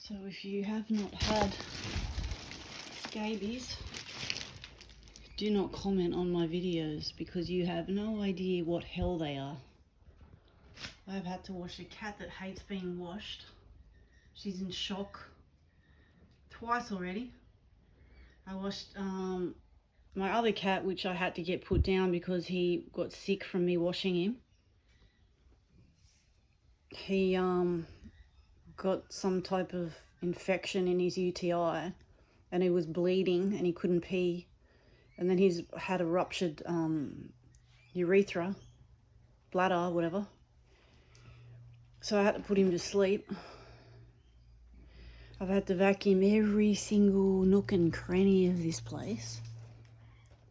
So if you have not had scabies, do not comment on my videos because you have no idea what hell they are. I've had to wash a cat that hates being washed. She's in shock twice already. I washed my other cat, which I had to get put down because he got sick from me washing him. He got some type of infection in his UTI and he was bleeding and he couldn't pee, and then he's had a ruptured urethra, bladder, whatever, so I had to put him to sleep. I've had to vacuum every single nook and cranny of this place,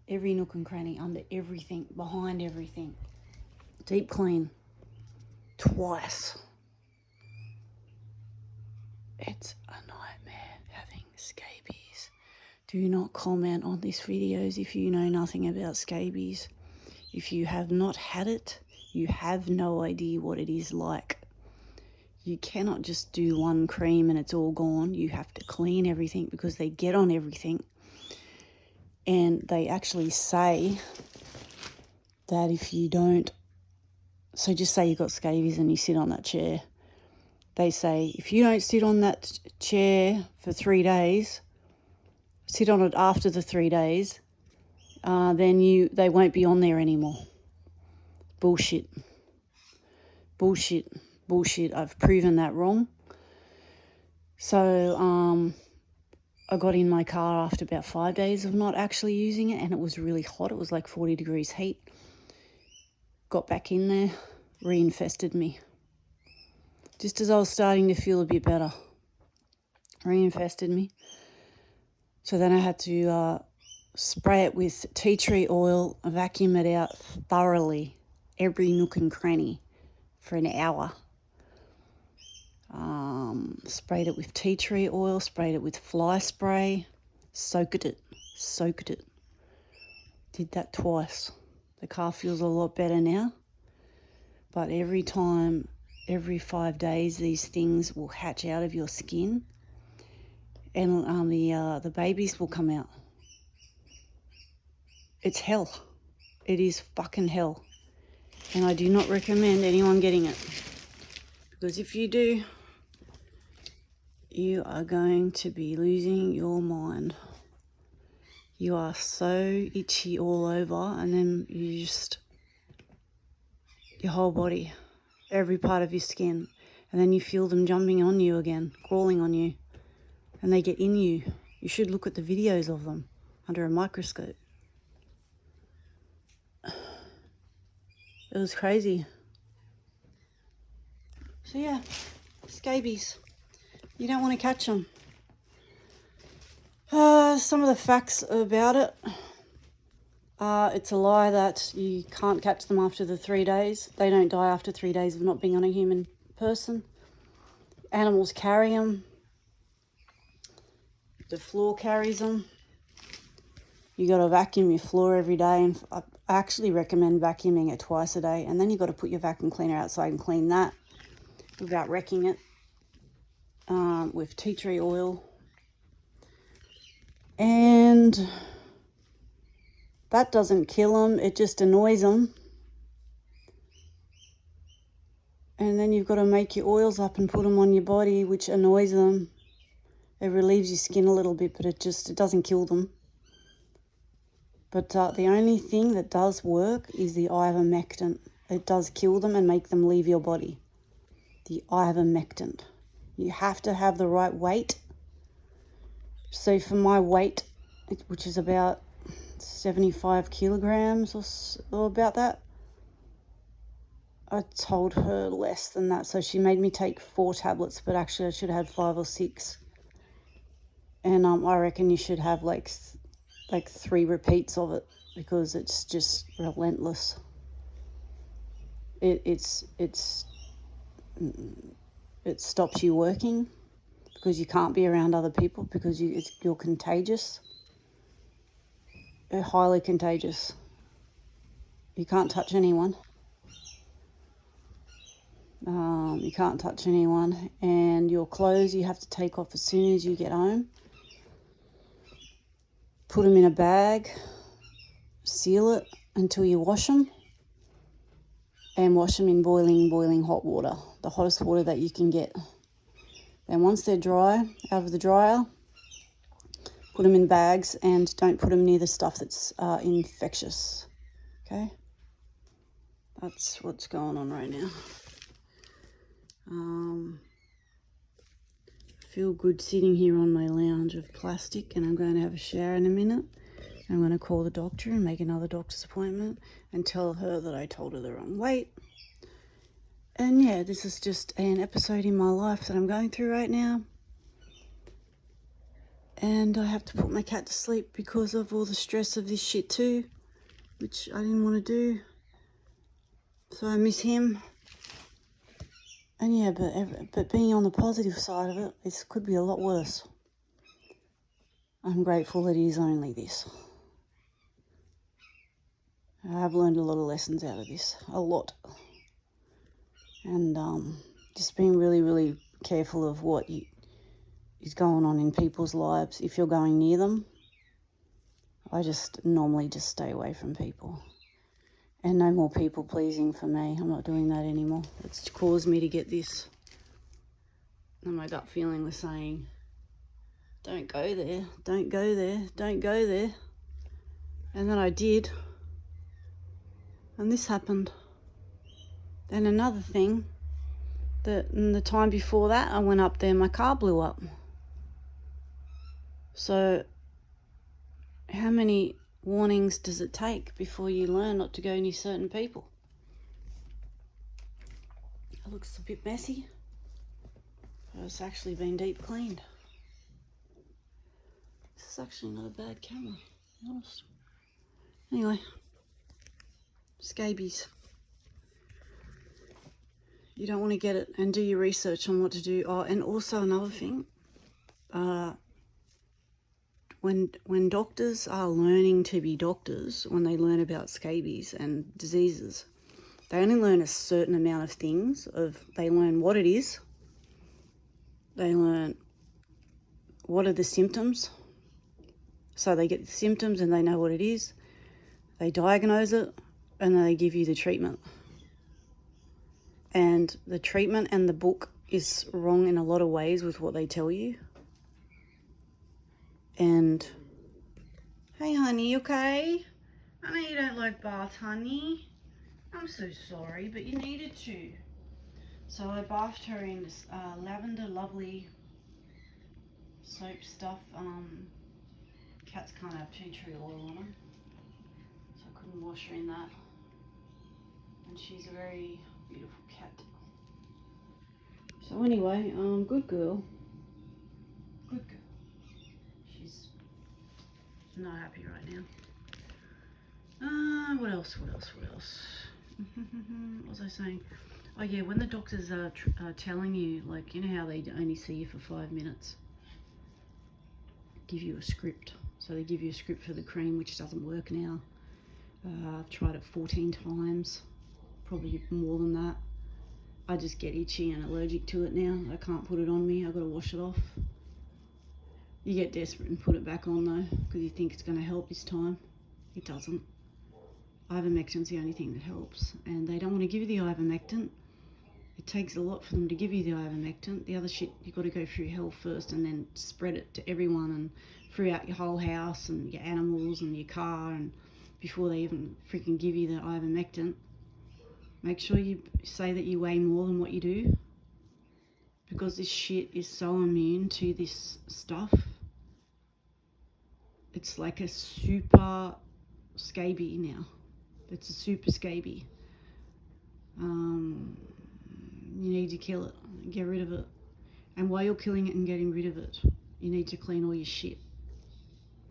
every nook and cranny, under everything, behind everything, deep clean twice. It's a nightmare having scabies. Do not comment on these videos if you know nothing about scabies. If you have not had it, you have no idea what it is like. You cannot just do one cream and it's all gone. You have to clean everything because they get on everything. And they actually say that if you don't, so just say you've got scabies and you sit on that chair. They say, if you don't sit on that chair for 3 days, sit on it after the 3 days, then they won't be on there anymore. Bullshit. Bullshit. Bullshit. I've proven that wrong. So I got in my car after about 5 days of not actually using it, and it was really hot. It was like 40 degrees heat. Got back in there, reinfested me. Just as I was starting to feel a bit better, reinfested me. So then I had to spray it with tea tree oil, vacuum it out thoroughly, every nook and cranny for an hour. Sprayed it with tea tree oil, sprayed it with fly spray, soaked it. Did that twice. The car feels a lot better now, but every 5 days, these things will hatch out of your skin, and the babies will come out. It's hell. It is fucking hell. And I do not recommend anyone getting it, because if you do, you are going to be losing your mind. You are so itchy all over, and then your whole body, every part of your skin, and then you feel them jumping on you again, crawling on you, and they get in you. You should look at the videos of them under a microscope. It was crazy. So yeah, scabies. You don't want to catch them. Some of the facts about it. It's a lie that you can't catch them after the 3 days. They don't die after 3 days of not being on a human person. Animals carry them. The floor carries them. You got to vacuum your floor every day, and I actually recommend vacuuming it twice a day, and then you got to put your vacuum cleaner outside and clean that without wrecking it, with tea tree oil. And that doesn't kill them, it just annoys them. And then you've got to make your oils up and put them on your body, which annoys them. It relieves your skin a little bit, but it doesn't kill them. But the only thing that does work is the ivermectin. It does kill them and make them leave your body. The ivermectin. You have to have the right weight. So for my weight, which is about 75 kilograms or about that, I told her less than that. So she made me take 4 tablets, but actually I should have had 5 or 6. And I reckon you should have like 3 repeats of it, because it's just relentless. It stops you working because you can't be around other people because you're contagious. They're highly contagious. You can't touch anyone. You can't touch anyone, and your clothes you have to take off as soon as you get home. Put them in a bag, seal it until you wash them, and wash them in boiling hot water, the hottest water that you can get. Then once they're dry, out of the dryer, put them in bags and don't put them near the stuff that's infectious. Okay? That's what's going on right now. Feel good sitting here on my lounge of plastic, and I'm going to have a shower in a minute. I'm going to call the doctor and make another doctor's appointment and tell her that I told her the wrong weight. And yeah, this is just an episode in my life that I'm going through right now. And I have to put my cat to sleep because of all the stress of this shit too, which I didn't want to do. So I miss him. And yeah, but being on the positive side of it, it could be a lot worse. I'm grateful that it is only this. I've learned a lot of lessons out of this, a lot. And just being really, really careful of what is going on in people's lives. If you're going near them, I just normally just stay away from people. And no more people pleasing for me. I'm not doing that anymore. It's caused me to get this. And my gut feeling was saying, don't go there, don't go there, don't go there. And then I did. And this happened. Then another thing, that in the time before that, I went up there, my car blew up. So how many warnings does it take before you learn not to go near certain people? It looks a bit messy, but it's actually been deep cleaned. This is actually not a bad camera, to be honest. Anyway, scabies. You don't want to get it, and do your research on what to do. Oh, and also another thing, when doctors are learning to be doctors, when they learn about scabies and diseases, they only learn a certain amount of things. They learn what it is, they learn what are the symptoms, so they get the symptoms and they know what it is, they diagnose it, and then they give you the treatment. And the treatment and the book is wrong in a lot of ways with what they tell you. And, hey honey, you okay? I know you don't like baths, honey. I'm so sorry, but you needed to. So I bathed her in this lavender lovely soap stuff. Cats can't have tea tree oil on them, so I couldn't wash her in that. And she's a very beautiful cat. So anyway, good girl. Good girl. She's not happy right now. What else? What was I saying? Oh yeah, when the doctors are telling you, like, you know how they only see you for 5 minutes, give you a script. So they give you a script for the cream, which doesn't work now. I've tried it 14 times, probably more than that. I just get itchy and allergic to it now. I can't put it on me. I've got to wash it off. You get desperate and put it back on though, because you think it's going to help this time. It doesn't. Ivermectin's the only thing that helps, and they don't want to give you the ivermectin. It takes a lot for them to give you the ivermectin. The other shit, you've got to go through hell first and then spread it to everyone and throughout your whole house and your animals and your car, and before they even freaking give you the ivermectin. Make sure you say that you weigh more than what you do, because this shit is so immune to this stuff. It's like a super scabie now. It's a super scabie. You need to kill it, get rid of it. And while you're killing it and getting rid of it, you need to clean all your shit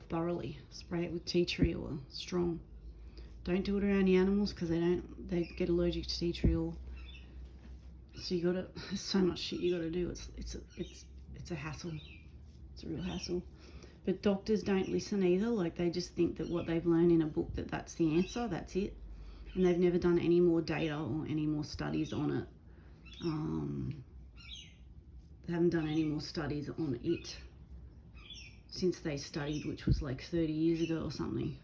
thoroughly. Spray it with tea tree oil, strong. Don't do it around the animals, because they get allergic to tea tree oil. So there's so much shit you gotta do. It's a hassle. It's a real hassle. But doctors don't listen either. Like, they just think that what they've learned in a book, that's the answer, that's it. And they've never done any more data or any more studies on it They haven't done any more studies on it since they studied, which was like 30 years ago or something,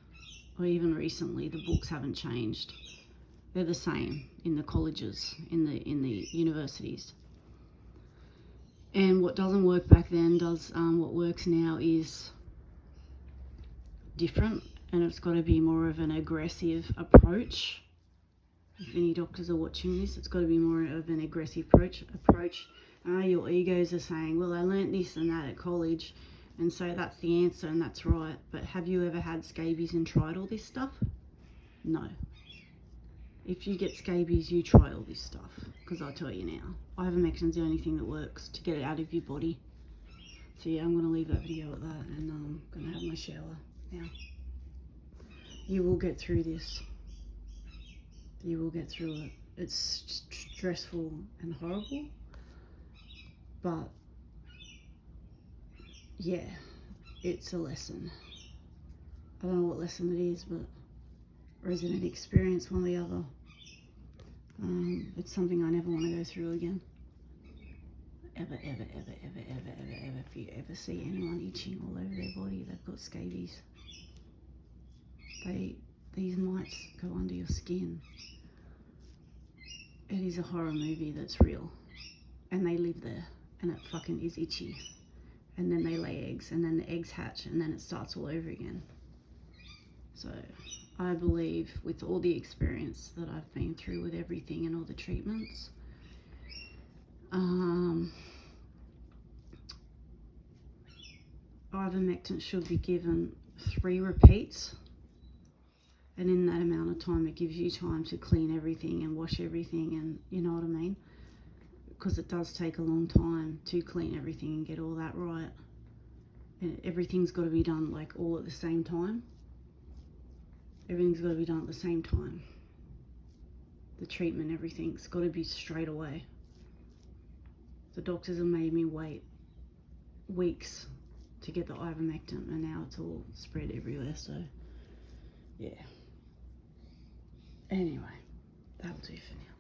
or even recently. The books haven't changed. They're the same in the colleges, in the universities. And what doesn't work back then does, what works now is different, and it's got to be more of an aggressive approach. If any doctors are watching this, it's got to be more of an aggressive approach. Your egos are saying, well, I learnt this and that at college, and so that's the answer and that's right. But have you ever had scabies and tried all this stuff? No. If you get scabies, you try all this stuff, because I'll tell you now, ivermectin's the only thing that works to get it out of your body. So yeah, I'm going to leave that video at that, and I'm going to have my shower now. You will get through this. You will get through it. It's stressful and horrible, but yeah, it's a lesson. I don't know what lesson it is, but or is it an experience, one or the other? It's something I never want to go through again. Ever. If you ever see anyone itching all over their body, they've got scabies. These mites go under your skin. It is a horror movie that's real. And they live there. And it fucking is itchy. And then they lay eggs. And then the eggs hatch. And then it starts all over again. So I believe, with all the experience that I've been through with everything and all the treatments, ivermectin should be given 3 repeats. And in that amount of time, it gives you time to clean everything and wash everything, and you know what I mean? Because it does take a long time to clean everything and get all that right. And everything's got to be done like all at the same time. Everything's got to be done at the same time. The treatment, everything's got to be straight away. The doctors have made me wait weeks to get the ivermectin, and now it's all spread everywhere, so yeah. Anyway, that'll do for now.